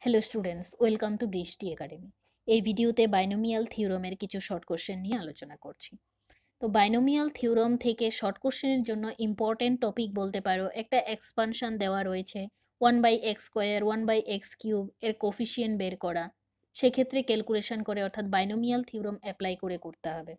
Hello students, welcome to বৃষ্টি academy. এই ভিডিওতে বাইনোমিয়াল থিওরামের কিছু শর্ট কোশ্চেন নিয়ে আলোচনা করছি। তো বাইনোমিয়াল থিওরাম থেকে শর্ট কোশ্চেনের জন্য ইম্পর্টেন্ট টপিক বলতে পারো, একটা এক্সপানশন দেওয়া রয়েছে 1/x² 1/x³ এর কোফিশিয়েন্ট বের করা, সেক্ষেত্রে ক্যালকুলেশন করে অর্থাৎ বাইনোমিয়াল থিওরাম অ্যাপ্লাই করে করতে হবে,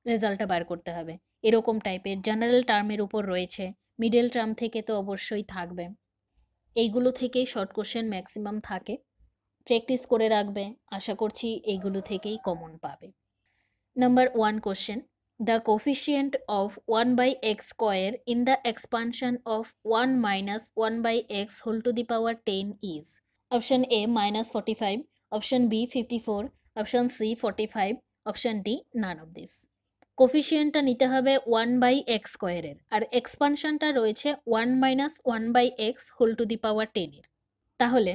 রেজাল্টটা বার করতে হবে। এরকম টাইপের জেনারেল টার্মের উপর রয়েছে, মিডল টার্ম থেকে তো অবশ্যই থাকবে। এইগুলো থেকেই শর্ট কোশ্চেন ম্যাক্সিমাম থাকে, প্র্যাকটিস করে রাখবে, আশা করছি এইগুলো থেকেই কমন পাবে। Number 1 question, the coefficient of 1/x² in the expansion of 1 minus 1/x whole to the power 10 is. Option A -45, option B 54, option C 45, option D none of this. কোফিশিয়েন্টটা নিতে হবে 1/x² এর, আর এক্সপানশনটা রয়েছে 1 minus 1/x whole to the power 10 এর। তাহলে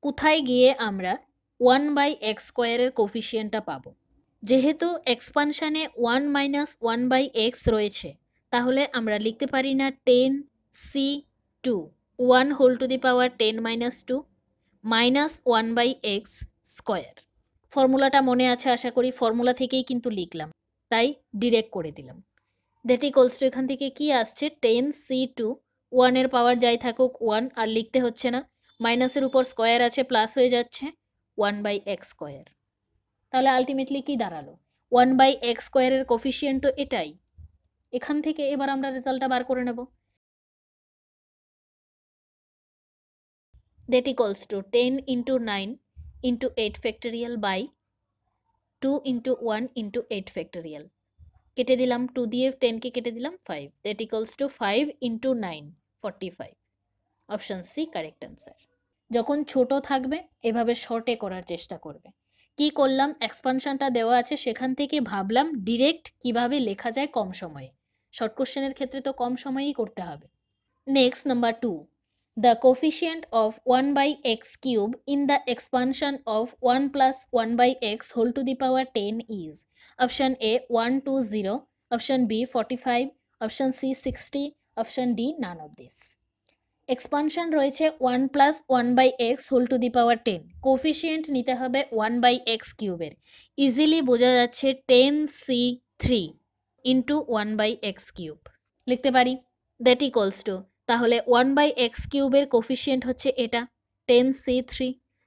কোথায় গিয়ে আমরা 1/x² এর কোফিশিয়েন্টটা পাবো? যেহেতু এক্সপানশানে 1 মাইনাস 1/x রয়েছে, তাহলে আমরা লিখতে পারি না 10c2 1 whole to the power 10 minus 2 minus 1/x²। ফর্মুলাটা মনে আছে আশা করি, ফর্মুলা থেকেই কিন্তু লিখলাম, তাই ডিরেক্ট করে দিলাম। দ্যাট ইকলস টু এখান থেকে কি আসছে, 10c2 1 এর পাওয়ার যাই থাকুক 1, আর লিখতে হচ্ছে না, মাইনাসের উপর স্কোয়ার আছে, প্লাস হয়ে যাচ্ছে 1/x²। তাহলে আলটিমেটলি কি দাঁড়ালো, 1/x² এর কোফিশিয়েন্ট তো এটাই। এখান থেকে এবার আমরা রেজাল্টটা বার করে নেব। That equals to 10 into 9 into 8 factorial by 2 into 1 into 8 factorial. কেটে দিলাম, 2 দিয়ে 10কে কেটে দিলাম 5, that equals to 5 into 9 45। Option C correct answer. যখন ছোট থাকবে এভাবে শর্টে করার চেষ্টা করবে। কি করলাম, এক্সপানশনটা দেওয়া আছে, সেখান থেকে ভাবলাম ডিরেক্ট কিভাবে লেখা যায় কম সময়ে। শর্ট কোশ্চেনের ক্ষেত্রে তো কম সময়েই করতে হবে। Next number 2, the coefficient of 1/x³ in the expansion of 1 plus 1/x whole to the power 10 is. Option A 120, option B 45, option C 60, option D none of this. Expansion রয়েছে 1 plus 1/x whole to the power 10, coefficient নিতে হবে 1/x³ এর। Easily বোঝা যাচ্ছে 10c3 into 1/x³ লিখতে পারি, that equals two, তাহলে 1/x³ এর কোফিশিয়েন্ট হচ্ছে এটা 10c3,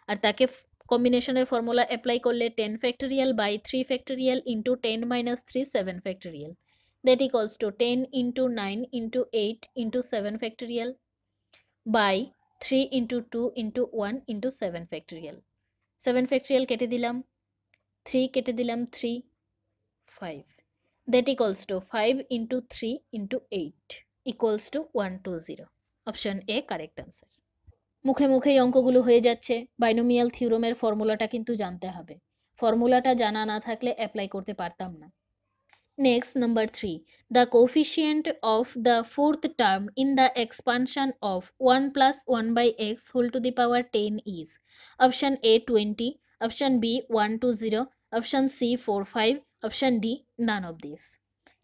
আর তাকে কম্বিনেশনের ফর্মুলা অ্যাপ্লাই করলে 10 factorial by 3 factorial into 10 minus 3 7 factorial, that equals to 10 into 9 into 8 into 7 factorial by 3 into 2 into 1 into 7 factorial. 7 factorial কেটে দিলাম, 3 কেটে দিলাম 3, 5, that equals to 5 into 3 into 8 equals to 120। Option A correct answer. মুখে মুখেই অঙ্কগুলো হয়ে যাচ্ছে, বাইনোমিয়াল থিওরামের ফর্মুলাটা কিন্তু জানতে হবে, ফর্মুলাটা জানা না থাকলে অ্যাপ্লাই করতে পারতাম না। Next, number 3. The coefficient of the fourth term in the expansion of 1 plus 1/x whole to the power 10 is. Option A 20, option B 120, option C 45, option D none of these.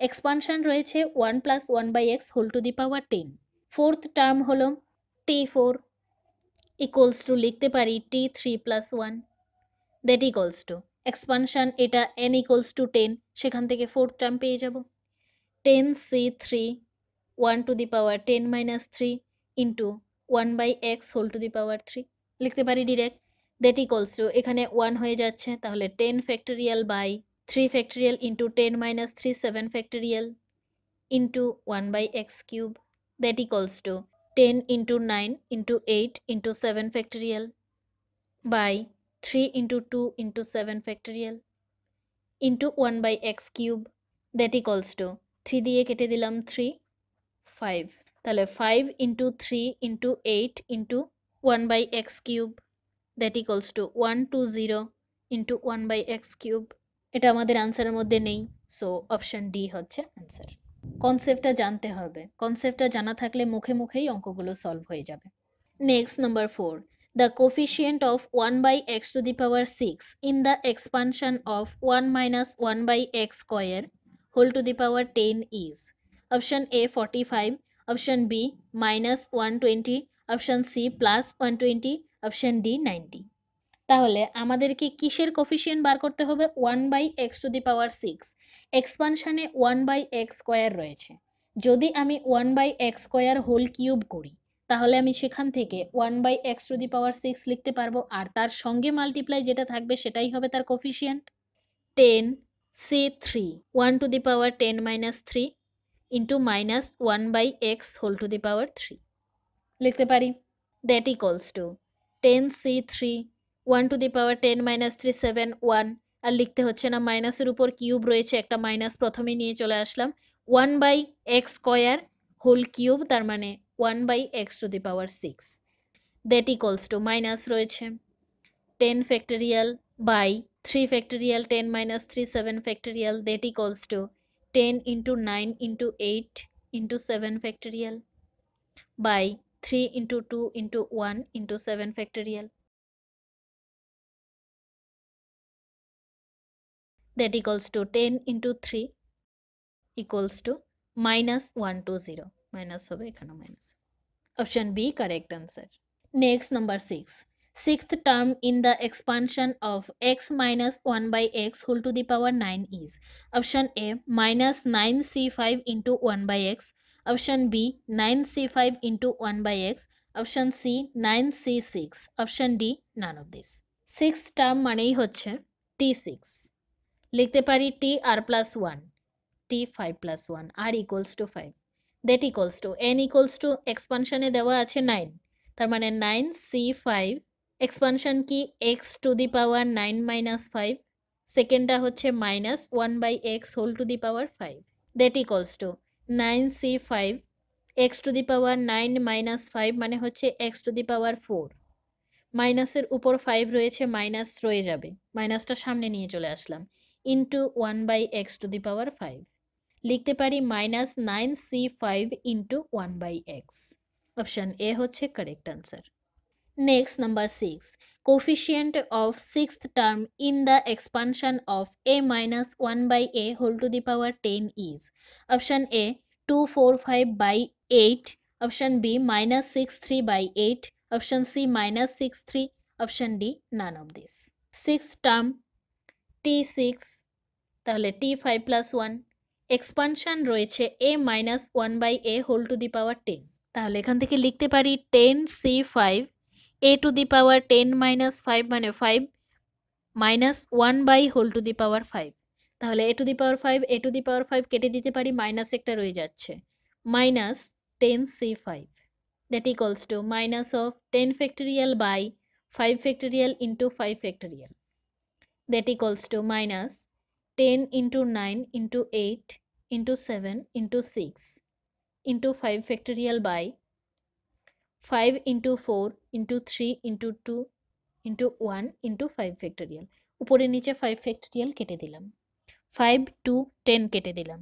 Expansion রয়েছে 1 plus 1/x whole to the power 10. Fourth term হলো T4 equals to লিখতে পারি T3 plus 1, that equals to expansion এটা n equals to 10, সেখান থেকে fourth term পেয়ে যাব 10c3 1 to the power 10 minus 3 into 1/x whole to the power 3 লিখতে পারি ডিরেক্ট, দ্যাট ইকুয়ালস টু এখানে 1 হয়ে যাচ্ছে, তাহলে 10 factorial by 3 factorial into 10 minus 3 7 factorial into 1/x³ that equals to 10 into 9 into 8 into 7 factorial by 3 into 2 into 7 factorial into 1/x³ that equals to 3 দিয়ে কেটে দিলাম 3, 5, তাহলে 5 into 3 into 8 into 1/x³ that equals to 120 into 1/x³। এটা আমাদের আনসারের মধ্যে নেই, so option D হচ্ছে আনসার। কনসেপ্টটা জানতে হবে, কনসেপ্টটা জানা থাকলে মুখে মুখেই অঙ্কগুলো সলভ হয়ে যাবে। Next number 4, the coefficient of 1/x to the power 6 in the expansion of 1 minus 1/x² whole to the power 10 is. Option A 45, option B minus 120, option C plus 120, option D 90। তাহলে আমাদেরকে কিসের coefficient বার করতে হবে? 1/x⁶। এক্সপানশানে 1/x² রয়েছে। যদি আমি 1/x² whole cube করি তাহলে আমি সেখান থেকে 1/x⁶ লিখতে পারবো, আর তার সঙ্গে মাল্টিপ্লাই যেটা থাকবে সেটাই হবে তার কোফিশিয়েন্ট। 10c3 1⁻10⁻³ ইন্টু -1/x⁴ লিখতে পারি। দ্যাট ইকুয়ালস টু 10c3 1⁻10⁻³ 7 1, আর লিখতে হচ্ছে না, মাইনাসের উপর কিউব রয়েছে, একটা মাইনাস প্রথমে নিয়ে চলে আসলাম। 1/x² হোল কিউব, তার মানে 1/x⁶। That equals two minus রয়েছে 10 factorial by 3 factorial 10⁻³ 7 factorial, that equals to 10 into 9 into 8 into 7 factorial by 3 into 2 into 1 into 7 factorial, that equals to 10 into 3 equals to -120 minus হবে এখানে minus। Option B correct answer. Next number 6. Sixth term in the expansion of x minus 1/x⁴ is option A -9c5 into 1/x, option B 9c5 into 1/x, option C 9c6, option D none of this. Sixth term মানেই হচ্ছে t6, লিখতে পারি t r plus 1, t 5 plus 1, r equals to 5, that equals to n equals to এক্সপানশনে দেওয়া আছে 9, তার মানে 9c5 expansion কি x⁻9 - 5, সেকেন্ডটা হচ্ছে -1/x⁴ that equals to 9c5 x⁻9 - 5 মানে হচ্ছে x⁴, মাইনাসের উপর 5 রয়েছে, মাইনাস রয়ে যাবে, মাইনাসটা সামনে নিয়ে চলে আসলাম, ইন্টু 1/x⁵, লিখতে পারি -9c5 into 1/x। Option A হচ্ছে correct answer. Next number 6. Coefficient of sixth term in the expansion of a minus 1/a⁴ is option A 245/8, option B -63/8, option C -63, option D none of this. Sixth term t6, তাহলে t5 plus 1, expansion রয়েছে a minus 1/a⁴ তাহলে এখান থেকে লিখতে পারি 10c5 a⁻10 - 5 মানে 5 minus 1/5, তাহলে a⁻5 কেটে দিতে পারি, মাইনাস একটা রয়ে যাচ্ছে, minus 10c5, that equals to minus of 10 factorial by 5 factorial into 5 factorial, that equals to minus 10 into 9 into 8 into 7 into 6 into 5 factorial by 5 into 4 into 3 into 2 into 1 into 5 factorial, উপরে নিচে 5 factorial কেটে দিলাম, 5 2 10 কেটে দিলাম,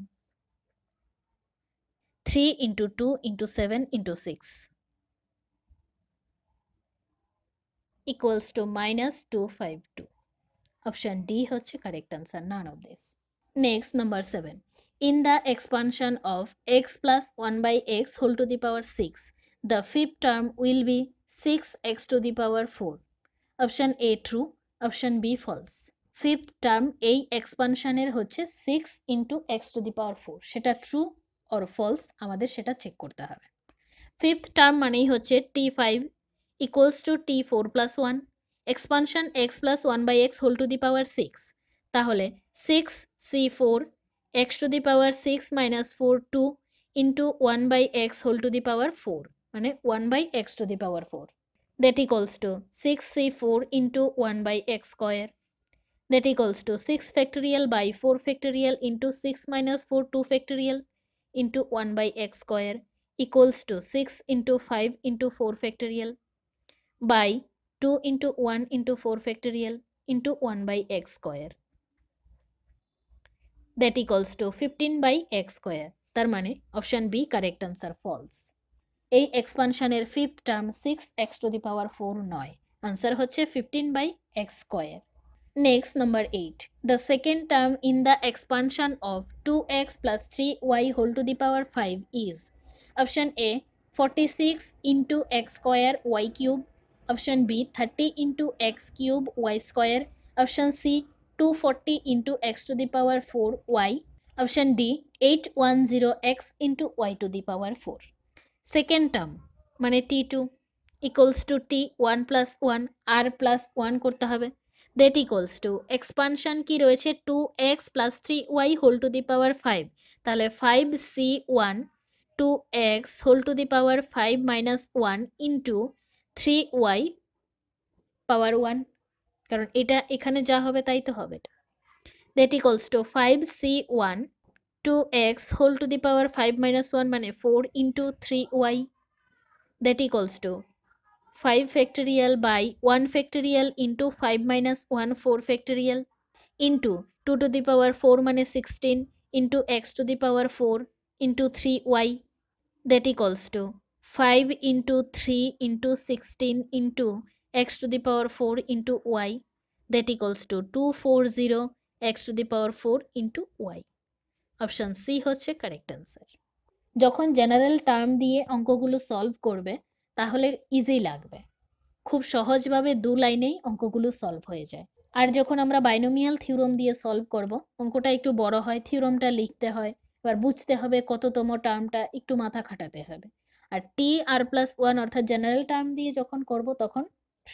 3 into 2 into 7 into 6 equals to -252. Option D হচ্ছে correct answer, none of this. Next number 7. In the expansion of x plus 1/x⁴, the fifth term will be 6x⁴. Option A true, option B false. Fifth term এই এক্সপানশনের হচ্ছে 6 into x⁴, সেটা true or false আমাদের সেটা check করতে হবে। Fifth term মানেই হচ্ছে t5 equals to t4 plus 1, expansion x plus 1/x⁴, তাহলে 6c4 x⁴ minus 4 2 into 1/x⁴, মানে 1/x⁴, that equals to 6c4 into 1/x², that equals to 6 factorial by 4 factorial into 6 minus 4 2 factorial into 1/x² equals to 6 into 5 into 4 factorial by 2 into 1 into 4 factorial into 1/x², that equals to 15/x², তার মানে option B correct answer ফলস। এই এক্সপানশনের fifth term 6x⁴ নয়, answer হচ্ছে 15/x²। Next number 8. The second term in the expansion of 2x plus 3y⁵ is option A 46 into x² y cube, Option B 30 into x cube y square. Option C 240 into x to the power 4 y. Option D 810x into y to the power 4. Second term মানে t2 equals to t 1 plus 1 r plus 1 করতে হবে, that equals to expansion কি রয়েছে 2x plus 3y whole to the power 5, তাহলে 5c1 2x whole to the power 5 minus 1 into 3y power 1, কারণ এটা এখানে যা হবে তাই তো হবে, that equals to 5c1 2x whole to the power 5 minus 1 মানে 4 into 3y, that equals to 5 factorial by 1 factorial into 5 minus 1 4 factorial into 2 to the power 4 মানে 16 into x to the power 4 into 3y, that equals to 5 into 3 into 16 into x to the power 4 into y, that equals to 240 x to the power 4 into y. Option C হচ্ছে correct answer. যখন general term দিয়ে অঙ্কগুলো solve করবে তাহলে easy লাগবে, খুব সহজভাবে 2 লাইনেই অঙ্কগুলো সলভ হয়ে যায়। আর যখন আমরা বাইনোমিয়াল থিওরেম দিয়ে সলভ করব অঙ্কটা একটু বড় হয়, থিওরেমটা লিখতে হয়, এবার বুঝতে হবে কততম টার্মটা, একটু মাথা খাটাতে হবে। আর টি আর প্লাস 1 অর্থাৎ জেনারেল টার্ম দিয়ে যখন করব তখন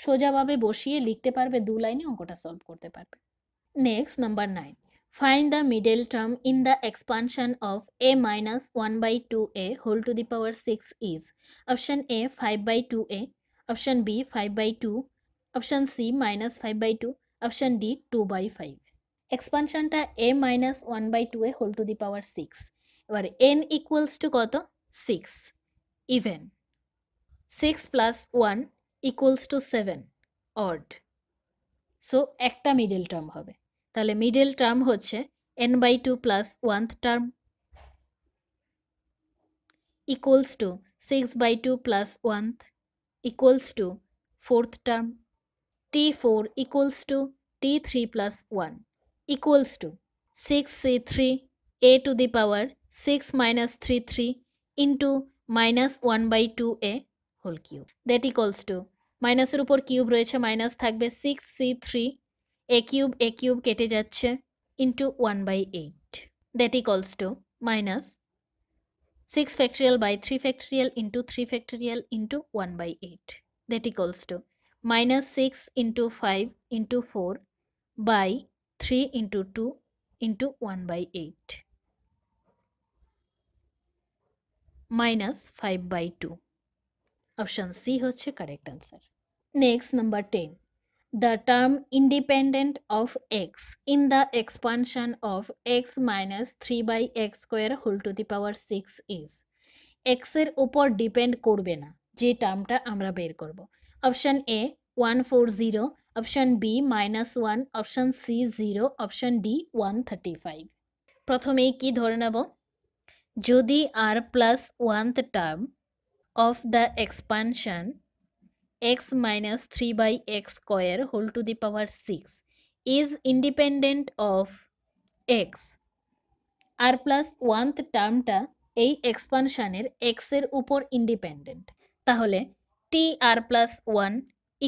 সোজাভাবে বসিয়ে লিখতে পারবে, 2 লাইনে অঙ্কটা সলভ করতে পারবে। Next number 9, find the middle term in the expansion of a minus 1 by 2a whole to the power 6 is. Option A 5 by 2a, option B 5 by 2, option C minus 5 by 2, option D 2 by 5. এক্সপানশনটা a minus 1 by 2a whole to the power 6, এবার n equals to কত 6, even 6 plus 1 equals to 7, odd, so একটা middle term হবে, তাহলে middle term হচ্ছে n by 2 plus 1th term equals to 6 by 2 plus 1th equals to 4th term, t4 equals to t3 plus 1 equals to 6c3 a to the power 6 minus 3 into minus 1 by 2a whole cube, that equals to মাইনাসের উপর cube রয়েছে minus থাকবে 6c3 a cube কেটে যাচ্ছে into 1 by 8, that equals to minus 6 factorial by 3 factorial into 3 factorial into 1 by 8, that equals to minus 6 into 5 into 4 by 3 into 2 into 1 by 8, minus 5 by 2. Option C হচ্ছে correct answer. Next number 10. The term independent of x in the expansion of x minus 3 by x square whole to the power 6 is. x এর উপর depend করবে না যে টার্মটা আমরা বের করব। Option A 140, option B -1, option C 0, option D 135। প্রথমেই কি ধরে নেব, যদি R plus 1th term of the expansion x minus 3 by x square whole to the power 6 is independent of x, R plus 1th টার্মটা এই এক্সপানশনের x এর উপর ইন্ডিপেন্ডেন্ট, তাহলে T R plus 1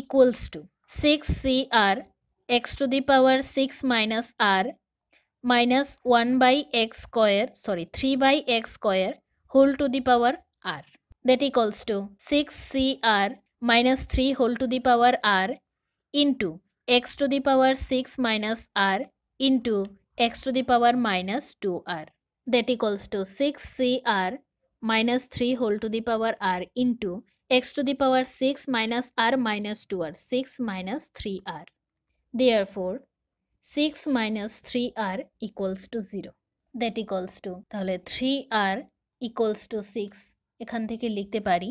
equals to 6cr x to the power 6 minus r minus 1 by x square, 3 by x square whole to the power r, that equals to 6cr minus 3 whole to the power r into x to the power 6 minus r into x to the power minus 2r, that equals to 6cr minus 3 whole to the power r into x to the power 6 minus r minus 2r, 6 minus 3r. Therefore 6 minus 3r equals to 0, that equals to তাহলে 3r equals to 6, এখান থেকে লিখতে পারি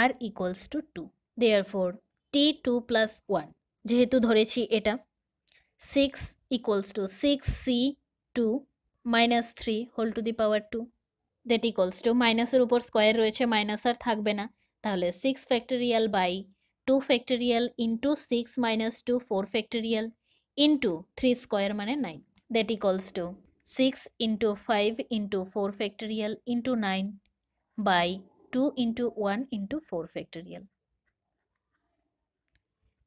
r equals to 2. Therefore t2 plus 1, যেহেতু ধরেছি এটা 6 equals to 6c2 minus 3 whole to the power 2, that equals to মাইনাসের উপর স্কোয়ার রয়েছে মাইনাস আর থাকবে না, তাহলে 6 factorial by 2 factorial into 6 minus 2 4 factorial into 3 square মানে 9, that equals to 6 into 5 into 4 factorial into 9 by 2 into 1 into 4 factorial.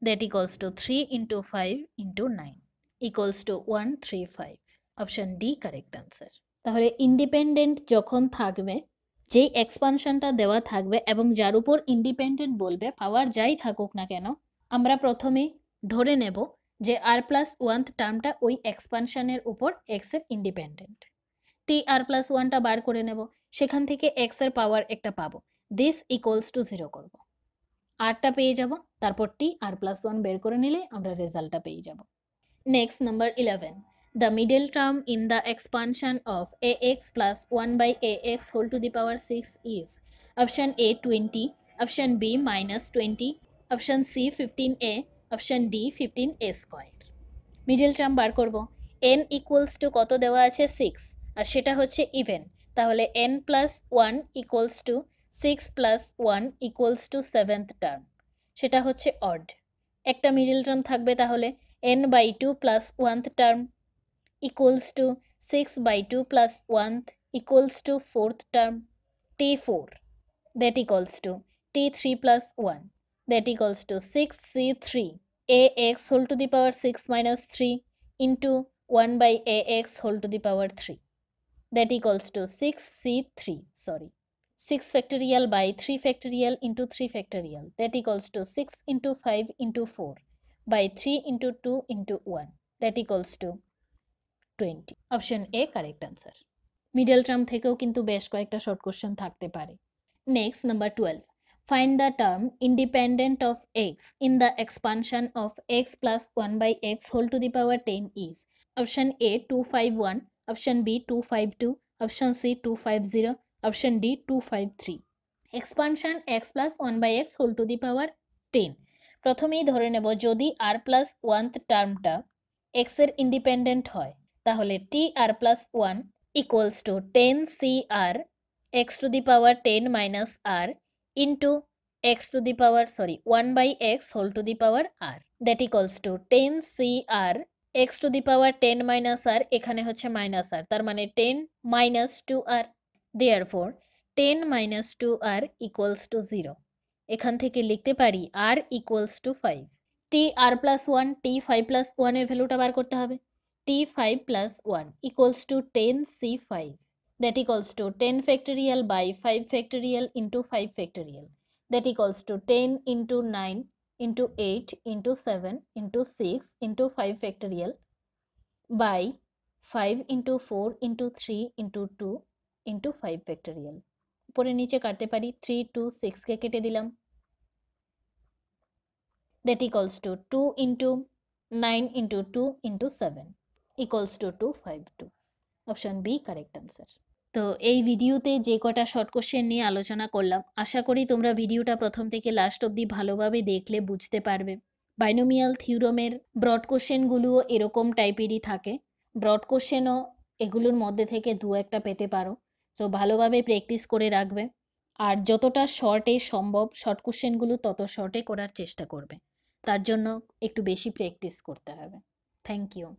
that equals to 3 into 5 into 9 equals to 135. Option D correct answer. তাহলে independent যখন থাকবে, যেই এক্সপানশনটা দেওয়া থাকবে এবং যার উপর ইন্ডিপেন্ডেন্ট বলবে, পাওয়ার যাই থাকুক না কেন, আমরা প্রথমে ধরে নেব যে আর প্লাস ওয়ান্থ টার্মটা ওই এক্সপানশনের উপর এক্স এর ইন্ডিপেন্ডেন্ট। টি আর প্লাস ওয়ানটা বার করে নেব, সেখান থেকে এক্স এর পাওয়ার একটা পাবো, দিস ইকুয়ালস টু 0 করব, আরটা পেয়ে যাব, তারপর টি আর প্লাস ওয়ান বের করে নিলে আমরা রেজাল্টটা পেয়ে যাব। Next number 11, the middle term in the expansion of ax plus 1 by ax whole to the power 6 is option A 20, option B minus 20, option C 15a, option D 15a square। Middle term বার করব, n equals two কত দেওয়া আছে 6, আর সেটা হচ্ছে even, তাহলে n plus 1 equals to 6 plus 1 equals to 7th term, সেটা হচ্ছে অড। একটা মিডল টার্ম থাকবে, তাহলে n by 2 plus 1th term equals to 6 by 2 plus 1th equals to 4th term, t4 that equals to t3 plus 1 that equals to 6c3 ax whole to the power 6 minus 3 into 1 by ax whole to the power 3 that equals to 6c3 6 factorial by 3 factorial into 3 factorial that equals to 6 into 5 into 4 by 3 into 2 into 1 that equals to 20। Option A correct answer. Middle term থেকেও কিন্তু বেশ কয়েকটা short question থাকতে পারে। Next number 12, find the term independent of x in the expansion of x plus 1 by x whole to the power 10 is option A 251, option B 252, option C 250, option D 253। Expansion x plus 1 by x whole to the power 10, প্রথমেই ধরে নেব যদি R plus 1th টার্মটা x এর independent হয়, তাহলে T R plus 1 equals to 10cr x to the power 10 minus R into x to the power 1 by x whole to the power R that equals to 10cr x to the power 10 minus R, এখানে হচ্ছে minus R, তার মানে 10 minus 2r, therefore 10 minus 2r equals to 0। এখান থেকে লিখতে পারি R equals to 5। T R plus 1 T 5 plus 1 এর ভ্যালুটা বার করতে হবে, t5 plus 1 equals to 10c5 that equals to 10 factorial by 5 factorial into 5 factorial that equals to 10 into 9 into 8 into 7 into 6 into 5 factorial by 5 into 4 into 3 into 2 into 5 factorial। উপরে নিচে কাটতে পারি, 3 2 6 কে কেটে দিলাম, that equals to 2 into 9 into 2 into 7 equals to 252। Option B correct answer. তো এই ভিডিওতে যে কটা শর্ট কোশ্চেন নিয়ে আলোচনা করলাম, আশা করি তোমরা ভিডিওটা প্রথম থেকে লাস্ট অবধি ভালোভাবে দেখলে বুঝতে পারবে। বাইনোমিয়াল থিওরেমের ব্রড কোশ্চেনগুলোও এরকম টাইপেরই থাকে, ব্রড কোশ্চেনও এগুলোর মধ্যে থেকে দু একটা পেতে পারো, তো ভালোভাবে প্র্যাকটিস করে রাখবে, আর যতটা শর্টে সম্ভব শর্ট কোশ্চেনগুলো তত শর্টে করার চেষ্টা করবে, তার জন্য একটু বেশি প্র্যাকটিস করতে হবে। Thank you.